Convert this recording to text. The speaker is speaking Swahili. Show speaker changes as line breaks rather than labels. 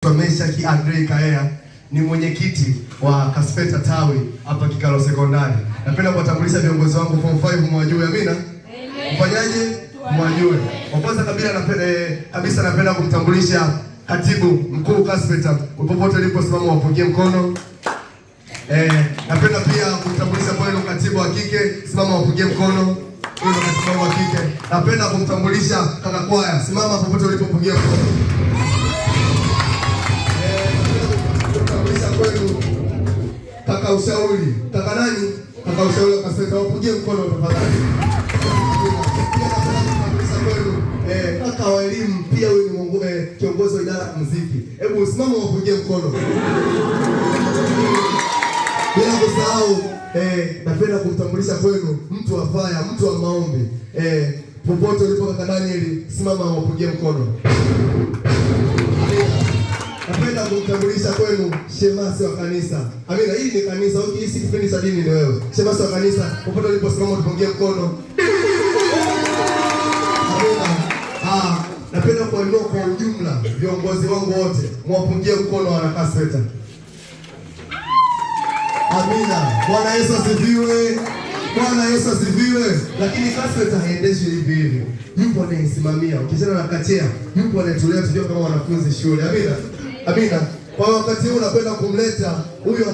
naitwa Meshaki Andrei Kaea, ni mwenyekiti wa Kasfeta Tawi hapa Kikalo Sekondari. Napenda kuwatambulisha viongozi wangu form 5 mwajue. Amina. Mfanyaje? Mwajue. Kwa kwanza kabisa napenda kumtambulisha katibu mkuu Kasfeta. Popote ulipo simama wapungie mkono. Napenda pia kumtambulisha kwenu katibu wa kike, simama wapungie mkono. Huyo katibu wa kike. Napenda kumtambulisha kaka kwaya, simama popote ulipo pungia mkono. Kumtambulisha kwenu kaka ushauri. Kaka nani? Kaka ushauri wa Kasfeta, wapungie mkono tafadhali. Kaka wa elimu pia huyu ni kiongozi wa idara ya muziki. Hebu usimame wapungie mkono. Bila kusahau napenda kumtambulisha kwenu mtu wa faya, mtu wa maombi. Popote ulipo kaka Daniel, simama wapungie mkono. Napenda kumtambulisha kwenu shemasi wa kanisa. Amina, hii ni kanisa, hii si kipindi cha dini ni wewe. Shemasi wa kanisa, popote ulipo simama tupungie mkono. Napenda kuwainua kwa ujumla viongozi wangu wote, mwapungie mkono wana Kasfeta. Amina. Bwana Yesu asifiwe. Bwana Yesu asifiwe. Lakini Kasfeta haendeshwi hivi hivi. Yupo anayesimamia. Ukishana na kachea, yupo anayetulea tujue kama wanafunzi shule. Amina. Amina. Kwa wakati huu napenda kumleta huyo